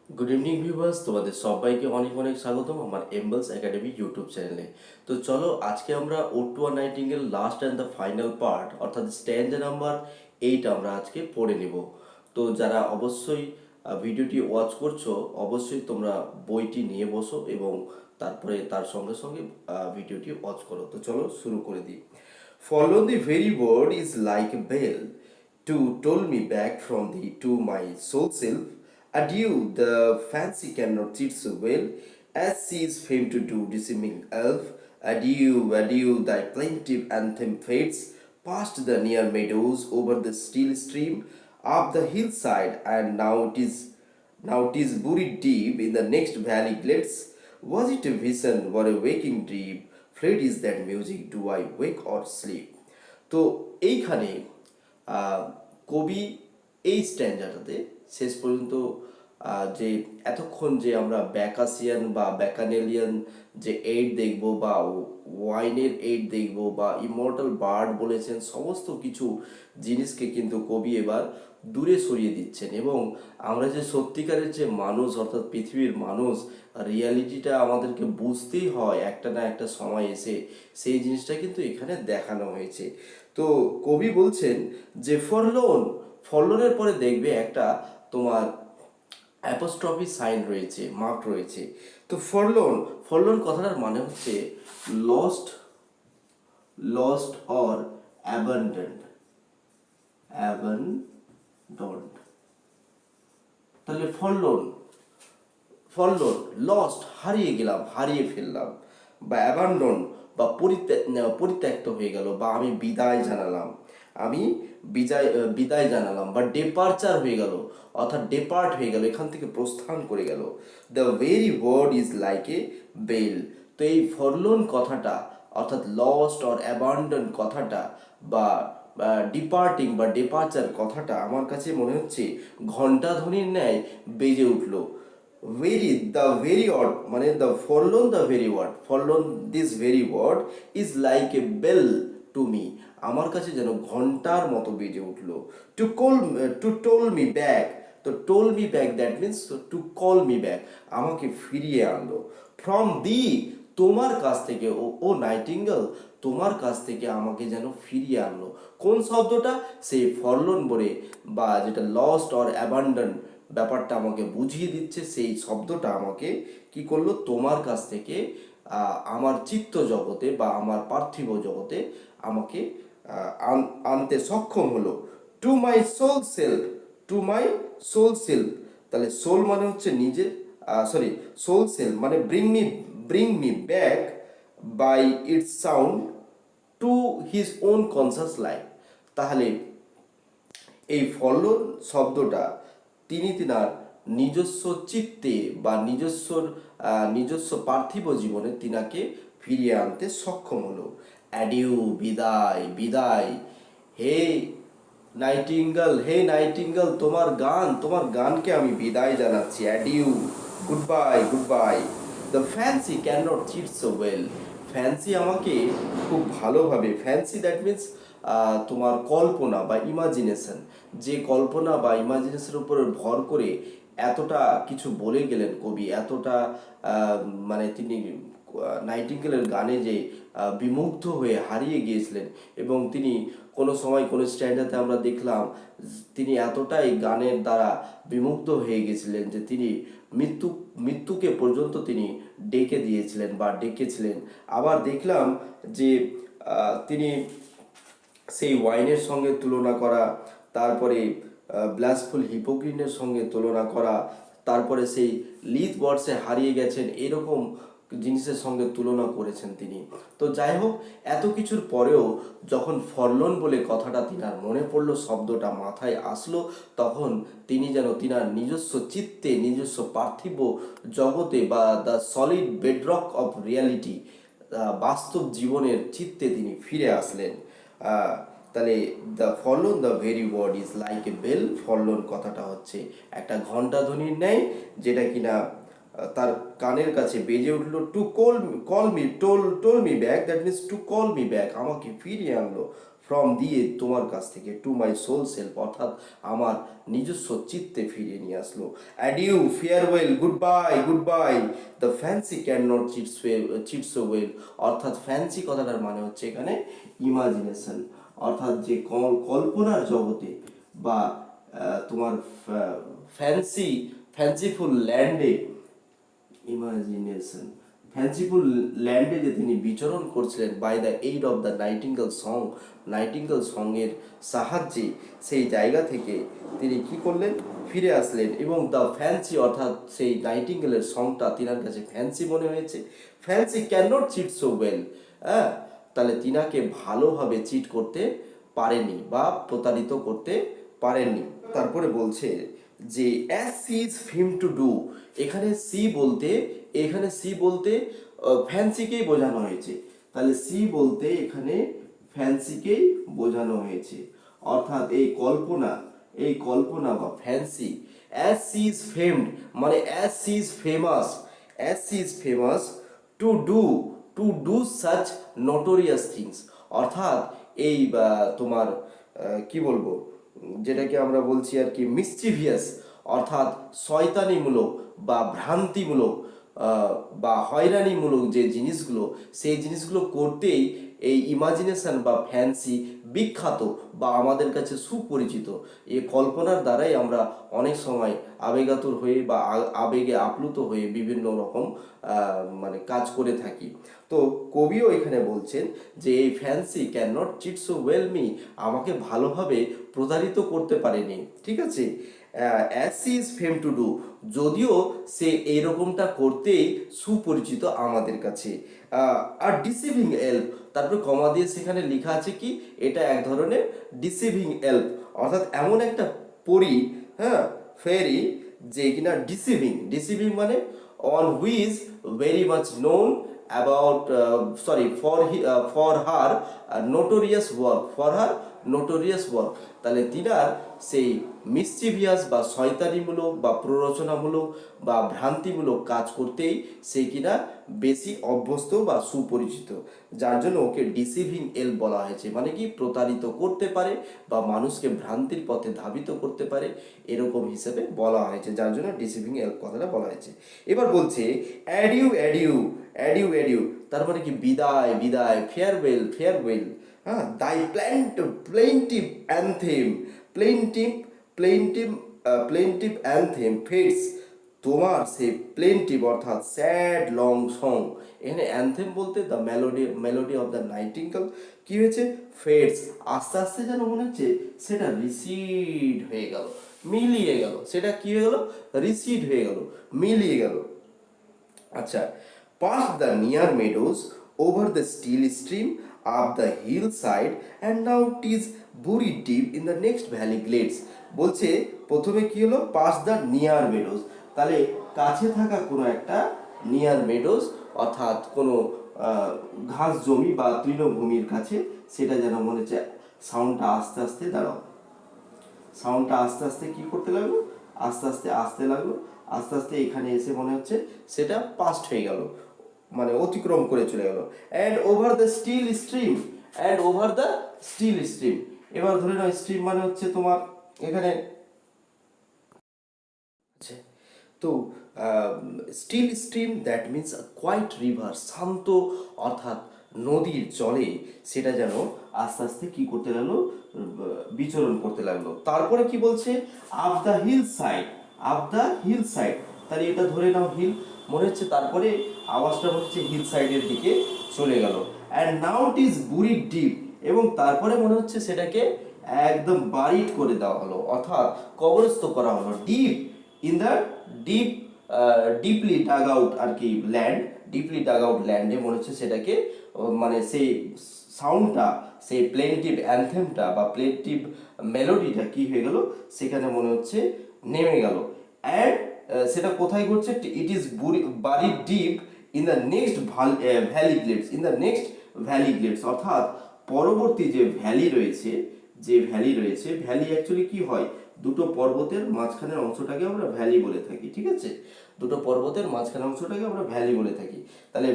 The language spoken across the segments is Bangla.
গুড ইভিনিং ভিউয়ার্স, তোমাদের সবাইকে অনেক অনেক স্বাগতম আমার এমবেলস একাডেমি ইউটিউব চ্যানেলে। তো চলো আজকে আমরা ode to a nightingale last and the final part অর্থাৎ স্ট্যান্জা নাম্বার 8 আমরা আজকে পড়ে নেব। তো যারা অবশ্যই ভিডিওটি ওয়াচ করছো, অবশ্যই তোমরা বইটি নিয়ে বসো এবং তারপরে তার সঙ্গে সঙ্গে ভিডিওটি ওয়াচ করো। তো চলো শুরু করে দিই। Follow the very word is like a bell to toll me back from thee to my soul self. Adieu, the fancy cannot cheat so well as she is famed to do, deceiving elf. Adieu, adieu, thy plaintive anthem fades past the near meadows over the still stream, up the hillside, and now it is buried deep in the next valley glades. Was it a vision or a waking dream? Fled is that music, do I wake or sleep? তো এইখানে আহ, কবি এই স্ট্যান্ডার্ডটাতে শেষ পর্যন্ত যে এতক্ষণ যে আমরা ব্যাকাসিয়ান বা ব্যাকানেলিয়ান যে এইড দেখব বা ওয়াইনের এইড দেখব বা ইমর্টাল বার্ড বলেছেন, সমস্ত কিছু জিনিসকে কিন্তু কবি এবার দূরে সরিয়ে দিচ্ছেন এবং আমরা যে সত্যিকারের যে মানুষ অর্থাৎ পৃথিবীর মানুষ, রিয়ালিটিটা আমাদেরকে বুঝতেই হয় একটা না একটা সময় এসে, সেই জিনিসটা কিন্তু এখানে দেখানো হয়েছে। তো কবি বলছেন যে ফরলোনের পরে দেখবে একটা তোমার অ্যাপোস্ট্রফি সাইন রয়েছে, মার্ক রয়েছে। তো ফরলোন কথাটার মানে হচ্ছে lost, lost or abandoned, abandoned. তাহলে ফরলোন, ফরলোন লস্ট হারিয়ে গেলাম, হারিয়ে ফেললাম, বা অ্যাবান্ডন বা পরিত্যক্ত হয়ে গেল, বা আমি বিদায় জানালাম, আমি বিদায় জানালাম, বা ডেপারচার হয়ে গেল অর্থাৎ ডেপার্ট হয়ে গেল, এখান থেকে প্রস্থান করে গেল। The very word is like a bell. তো এই ফরলোন কথাটা অর্থাৎ লস্ট অর অ্যাবান্ডন কথাটা বা ডিপার্টিং বা ডেপারচার কথাটা আমার কাছে মনে হচ্ছে ঘণ্টাধ্বনির ন্যায় বেজে উঠলো। The very word মানে the very word, forlorn this very word is like a bell to me, আমার কাছে যেন ঘন্টার মতো বেজে উঠলো। To toll me back, তো toll me back that means to call me back, আমাকে ফিরিয়ে আনলো। From thee, তোমার কাছ থেকে, ও নাইটিঙ্গেল, তোমার কাছ থেকে আমাকে যেন ফিরিয়ে আনলো। কোন শব্দটা? সেই ফরলোন বলে বা যেটা লস্ট অর অ্যাবান্ডন ব্যাপারটা আমাকে বুঝিয়ে দিচ্ছে, সেই শব্দটা আমাকে কি করলো? তোমার কাছ থেকে আমার চিত্ত জগতে বা আমার পার্থিব জগতে আমাকে আনতে সক্ষম হলো। To my sole self, to my sole self. তাহলে সোল মানে হচ্ছে নিজের, সরি, সোল সেলফ মানে bring me back by its sound to his own conscious life. তাহলে এই ফলন শব্দটা তিনি তিনার নিজস্ব চিত্তে বা নিজস্ব পার্থিব জীবনে তিনাকে ফিরিয়ে আনতে সক্ষম হলো। অ্যাডিউ, বিদায়, বিদায়। হে নাইটিঙ্গেল, তোমার গানকে আমি বিদায় জানাচ্ছি। Adieu, goodbye, goodbye. The fancy can not cheat so well, fancy আমাকে খুব ভালোভাবে, ফ্যান্সি দ্যাট মিন্স তোমার কল্পনা বা ইমাজিনেশন, যে কল্পনা বা ইমাজিনেশনের উপর ভর করে এতটা কিছু বলে গেলেন কবি, এতটা মানে তিনি নাইটিঙ্গেলের গানে যে বিমুগ্ধ হয়ে হারিয়ে গিয়েছিলেন এবং তিনি কোনো সময় কোনো স্ট্যান্ডাতে আমরা দেখলাম তিনি এতটাই গানের দ্বারা বিমুগ্ধ হয়ে গেছিলেন যে তিনি মৃত্যুকে পর্যন্ত তিনি ডেকে দিয়েছিলেন বা ডেকেছিলেন। আবার দেখলাম যে তিনি সেই ওয়াইনের সঙ্গে তুলনা করা, তারপরে ব্লাসফুল হিপোক্রিনের সঙ্গে তুলনা করা, তারপরে সেই লিথ ওয়ার্ডসে হারিয়ে গেছেন এরকম জিনিসের সঙ্গে তুলনা করেছেন তিনি। তো যাই হোক, এত কিছুর পরেও যখন ফরলোন বলে কথাটা তিনার মনে পড়লো, শব্দটা মাথায় আসলো, তখন তিনি যেন তিনার নিজস্ব চিত্তে, নিজস্ব পার্থিব জগতে বা the solid bedrock of reality, বাস্তব জীবনের চিত্তে তিনি ফিরে আসলেন। তাহলে the very word is like a bell, forlorn কথাটা হচ্ছে একটা ঘণ্টাধ্বনির ন্যায়, যেটা কিনা তার কানের কাছে বেজে উঠলো। To call me, told me back, that means to call me back, আমাকে ফিরিয়ে আনলো। ফ্রম দিয়ে তোমার কাছ থেকে, টু মাই সোল সেলফ অর্থাৎ আমার নিজস্ব চিত্তে ফিরিয়ে নিয়ে আসলো। Adieu, farewell, goodbye, goodbye, the fancy can not cheat so well. অর্থাৎ ফ্যান্সি কথাটার মানে হচ্ছে এখানে ইমাজিনেশন, অর্থাৎ যে কল্পনার জগতে বা তোমার ফ্যান্সিফুল ল্যান্ডে, ইমাজিনেশন, ফ্যান্সিফুল ল্যান্ডে যে তিনি বিচরণ করছিলেন by the aid of the nightingale song, nightingale সঙ্গের সাহায্যে সেই জায়গা থেকে তিনি কি করলেন, ফিরে আসলেন। এবং দ্য ফ্যান্সি অর্থাৎ সেই নাইটিঙ্গেলের সংটা তিনার কাছে ফ্যান্সি মনে হয়েছে। Fancy can not cheat so well, হ্যাঁ, তাহলে তিনাকে ভালোভাবে চিট করতে পারেনি বা প্রতারিত করতে পারেননি। তারপরে বলছে যে as she is famed to do, এখানে সি বলতে ফ্যান্সিকেই বোঝানো হয়েছে। তাহলে সি বলতে এখানে ফ্যান্সিকেই বোঝানো হয়েছে, অর্থাৎ এই কল্পনা বা fancy. As she is famed মানে as she is famous to do such notorious things, অর্থাৎ এই তোমার কি বলবো, যেটাকে আমরা বলছি আর কি মিসচিভিয়াস, অর্থাৎ শয়তানিমূলক বা ভ্রান্তিমূলক বা হয়রানিমূলক যে জিনিসগুলো, সেই জিনিসগুলো করতেই এই ইমাজিনেশন বা ফ্যান্সি বিখ্যাত বা আমাদের কাছে সুপরিচিত। এই কল্পনার দ্বারাই আমরা অনেক সময় আবেগাতুর হয়ে বা আবেগে আপ্লুত হয়ে বিভিন্ন রকম মানে কাজ করে থাকি। তো কবিও এখানে বলছেন যে এই fancy can not cheat so well me, আমাকে ভালোভাবে প্রতারিত করতে পারেনি, ঠিক আছে। As she is famed to do, যদিও সে এইরকমটা করতেই সুপরিচিত আমাদের কাছে। আর ডিসিভিং এল্প, তারপরে কমা দিয়ে সেখানে লেখা আছে কি, এটা এক ধরনের ডিসিভিং এল্প, অর্থাৎ এমন একটা পরি, হ্যাঁ, ফেরি, যে কিনা ডিসিভিং মানে on which very much known about for her notorious work, তাহলে তিনার সেই মিসচিভিয়াস বা শয়তানিমূলক বা প্ররোচনামূলক বা ভ্রান্তিমূলক কাজ করতেই সে কিনা বেশি অভ্যস্ত বা সুপরিচিত, যার জন্য ওকে ডিসিভিং এল বলা হয়েছে। মানে কি, প্রতারিত করতে পারে বা মানুষকে ভ্রান্তির পথে ধাবিত করতে পারে, এরকম হিসেবে বলা হয়েছে, যার জন্য ডিসিভিং এল কথাটা বলা হয়েছে। এবার বলছে অ্যাডিউ, তার মানে কি বিদায়, ফেয়ারওয়েল, হ্যাঁ, দাই প্লেন্টিভ অ্যান্থেম ফেডস, তোমার সেই প্লেন্টিভ অর্থাৎ স্যাড লং সং, এখানে অ্যান্থেম বলতে the melody of the nightingale কি হয়েছে, ফেডস, আস্তে আস্তে যেন মনে হচ্ছে সেটা রিসিড হয়ে গেল, মিলিয়ে গেল, সেটা কি হয়ে গেল, রিসিড হয়ে গেল, মিলিয়ে গেল। আচ্ছা, past the near meadows, over the still stream, up the hillside, and now it is buried deep in the next valley glades. বলছে প্রথমে কি হলো, past the near meadows, তাহলে কাছে থাকা কোনো একটা নিয়ার মেডোজ অর্থাৎ কোনো ঘাস জমি বা তৃণভূমির কাছে, সেটা যেন মনে হচ্ছে সাউন্ডটা আস্তে আস্তে দাঁড়াও, সাউন্ডটা আস্তে আস্তে কি করতে লাগলো, আস্তে আস্তে আসতে লাগলো, আস্তে আস্তে এখানে এসে মনে হচ্ছে সেটা পাস্ট হয়ে গেল, মানে অতিক্রম করে চলে গেল। And over the still stream, এবার ধরে নাও স্ট্রিম মানে হচ্ছে তোমার এখানে, আচ্ছা, তো still stream that means quiet river, শান্ত অর্থাৎ নদীর জলে সেটা যেন আস্তে আস্তে কি করতে লাগলো, বিচরণ করতে লাগলো। তারপরে কি বলছে, আপ দ্য হিল সাইড, তাহলে এটা ধরে নাও হিল মনে হচ্ছে, তারপরে আওয়াজটা হচ্ছে হিল সাইডের দিকে চলে গেল। And now it is বুরিড deep, এবং তারপরে মনে হচ্ছে সেটাকে একদম বারিড করে দেওয়া হলো, অর্থাৎ কবরস্থ করা হলো, ডিপলি ডাগ আউট আর কি ল্যান্ডে মনে হচ্ছে সেটাকে, মানে সেই সাউন্ডটা, সেই প্লেন্টিভ অ্যান্থেমটা বা প্লেন্টিভ মেলোডিটা কি হয়ে গেল, সেখানে মনে হচ্ছে নেমে গেল। অ্যান্ড সেটা কোথায় ঘটছে, it is buried deep in the next valley গ্লেডস, অর্থাৎ পরবর্তী যে ভ্যালি রয়েছে, ভ্যালি অ্যাকচুয়ালি কি হয়, দুটো পর্বতের মাঝখানের অংশটাকে আমরা ভ্যালি বলে থাকি, ঠিক আছে, দুটো পর্বতের মাঝখানের অংশটাকে আমরা ভ্যালি বলে থাকি। তাহলে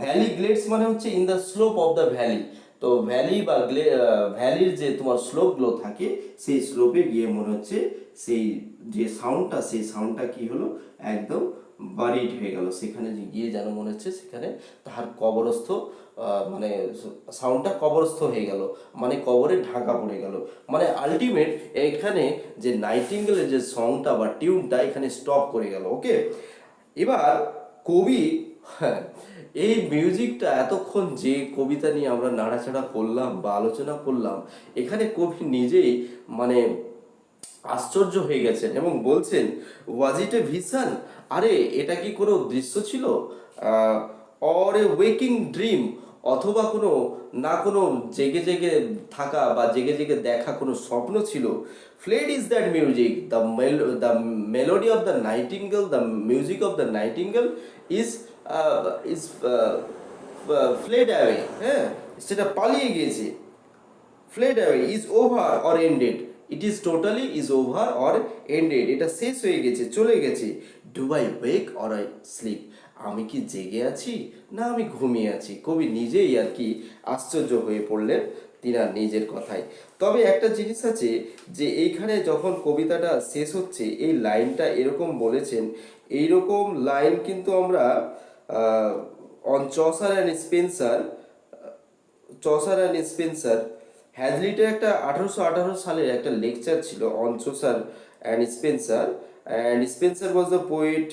ভ্যালি গ্লেডস মানে হচ্ছে in the slope of the valley, তো ভ্যালির যে তোমার স্লোপগুলো থাকে সেই স্লোপে গিয়ে মনে হচ্ছে সেই যে সাউন্ডটা সেই সাউন্ডটা কি হলো একদম বারিড হয়ে গেল, সেখানে যে গিয়ে যেন মনে হচ্ছে সেখানে তাহার কবরস্থ মানে সাউন্ডটা কবরস্থ হয়ে গেল, মানে কবরে ঢাকা পড়ে গেল, মানে আলটিমেট এখানে যে নাইটিঙ্গেলের যে সংটা বা টিউনটা এখানে স্টপ করে গেল। ওকে, এবার কবি, হ্যাঁ, এই মিউজিকটা এতক্ষণ যে কবিতা নিয়ে আমরা নাড়াচাড়া করলাম বা আলোচনা করলাম, এখানে কবি নিজেই মানে আশ্চর্য হয়ে গেছেন এবং বলছেন, ওয়াজ ইট এ ভিশন, আরে এটা কি কোনো দৃশ্য ছিল, অর এ ওয়েকিং ড্রিম, অথবা কোনো না কোনো জেগে জেগে থাকা বা জেগে জেগে দেখা কোনো স্বপ্ন ছিল। Fled is that music, the melody of the nightingale, the music of the nightingale is is fled away, হ্যাঁ, সেটা পালিয়ে গিয়েছে। Fled away is over or ended, it is totally is over or ended, এটা শেষ হয়ে গেছে, চলে গেছে। Do I wake or I sleep, আমি কি জেগে আছি না আমি ঘুমিয়ে আছি। কবি নিজেই আর কি আশ্চর্য হয়ে পড়লেন তিনার নিজের কথায়। তবে একটা জিনিস আছে যে এইখানে যখন কবিতাটা শেষ হচ্ছে এই লাইনটা এরকম বলেছেন, এইরকম লাইন কিন্তু আমরা অন চসার অ্যান্ড স্পেন্সার, হ্যাজলিটের একটা 1818 সালের একটা লেকচার ছিল on Chaucer and Spenser, and Spenser was the poet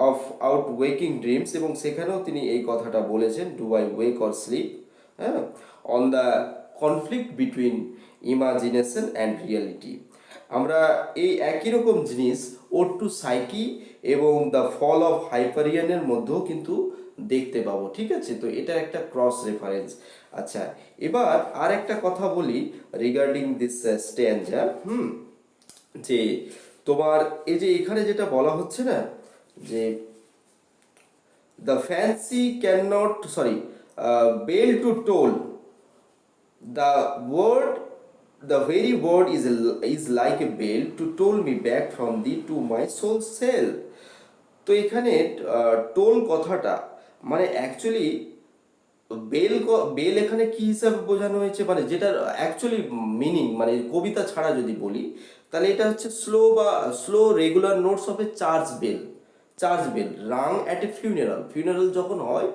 of our waking dreams, এবং সেখানেও তিনি এই কথাটা বলেছেন, do I wake or sleep, হ্যাঁ, on the conflict between imagination and reality. আমরা এই একই রকম জিনিস ওড টু সাইকি এবং দ্য ফল অফ হাইপারিয়ানের মধ্যেও কিন্তু দেখতে পাবো, ঠিক আছে। তো এটা একটা ক্রস রেফারেন্স। আচ্ছা, এবার আর একটা কথা বলি রিগার্ডিং দিস স্ট্যানজা, যে তোমার এই যে এখানে যেটা বলা হচ্ছে না যে the fancy can not sorry bell to toll the word the very word is like a bell to toll me back from thee to my soul cell। তো এখানে টোল কথাটা মানে অ্যাকচুয়ালি বেল এখানে কি হিসাবে বোঝানো হয়েছে, মানে যেটার অ্যাকচুয়ালি মিনিং মানে কবিতা ছাড়া যদি বলি তাহলে এটা হচ্ছে slow regular notes of a church bell rung at a funeral যখন হয়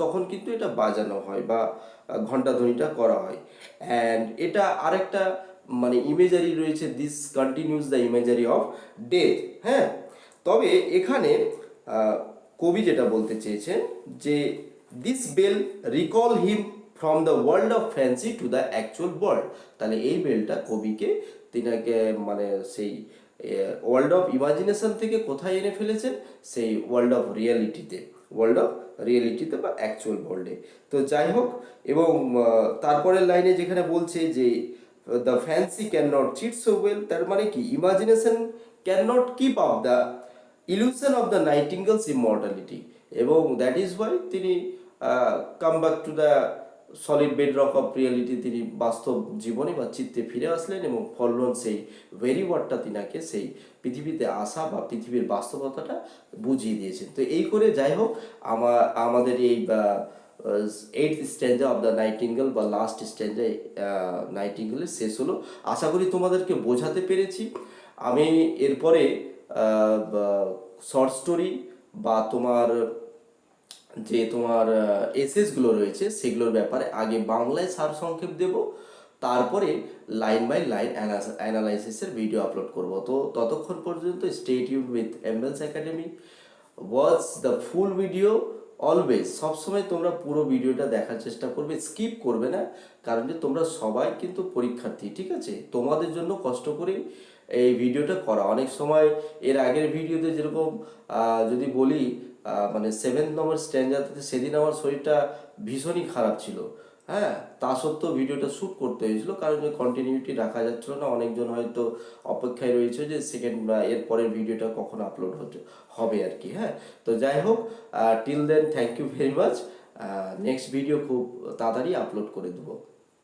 তখন কিন্তু এটা বাজানো হয় বা ঘণ্টাধ্বনিটা করা হয়। অ্যান্ড এটা আরেকটা মানে ইমেজারি রয়েছে, this continues the imagery of death. হ্যাঁ, তবে এখানে কবি যেটা বলতে চেয়েছেন যে this bell recall him from the world of fancy to the actual world, তাহলে এই বেলটা কবিকে তিনাকে মানে সেই ওয়ার্ল্ড অফ ইমাজিনেশন থেকে কোথায় এনে ফেলেছেন, সেই ওয়ার্ল্ড অফ রিয়েলিটিতে বা অ্যাকচুয়াল ওয়ার্ল্ডে। তো যাই হোক, এবং তারপরের লাইনে যেখানে বলছে যে the fancy can not cheat so well, তার মানে কি imagination can not keep up the illusion of the nightingale's immortality, এবং দ্যাট ইজ ওয়াই তিনি come back to the solid bedrock of reality, তিনি বাস্তব জীবনে বা চিত্তে ফিরে আসলেন এবং ফলন সেই ভেরি ওয়ার্ডটা তিনাকে সেই পৃথিবীতে আসা বা পৃথিবীর বাস্তবতাটা বুঝিয়ে দিয়েছেন। তো এই করে যাই হোক আমাদের এই এইথ স্ট্যান্জা অফ দ্য নাইটিঙ্গেল বা লাস্ট স্ট্যান্জা নাইটিঙ্গেলের শেষ হলো। আশা করি তোমাদেরকে বোঝাতে পেরেছি। আমি এরপরে শর্ট স্টোরি বা তোমার এসএসগুলো রয়েছে সেগুলোর ব্যাপারে আগে বাংলায় সারসংক্ষেপ দেব, তারপরে লাইন বাই লাইন অ্যানালাইসিসের ভিডিও আপলোড করব। তো ততক্ষণ পর্যন্ত stay tuned with Embels academy, watch the full video always, সবসময় তোমরা পুরো ভিডিওটা দেখার চেষ্টা করবে, স্কিপ করবে না, কারণ যে তোমরা সবাই কিন্তু পরীক্ষার্থী, ঠিক আছে। তোমাদের জন্য কষ্ট করে এই ভিডিওটা করা। অনেক সময় এর আগের ভিডিওতে যেরকম যদি বলি মানে 7 নম্বর স্ট্যান্ডার্ডে সেদিন আমার শরীরটা ভীষণই খারাপ ছিল, হ্যাঁ, তা সত্ত্বেও ভিডিওটা শ্যুট করতে হয়েছিল কারণ কন্টিনিউটি রাখা যাচ্ছিল না। অনেকজন হয়তো অপেক্ষায় রয়েছে যে সেকেন্ড বা এর পরের ভিডিওটা কখন আপলোড হবে আর কি। হ্যাঁ, তো যাই হোক, till then thank you very much. Next video খুব তাড়াতাড়ি আপলোড করে দেবো।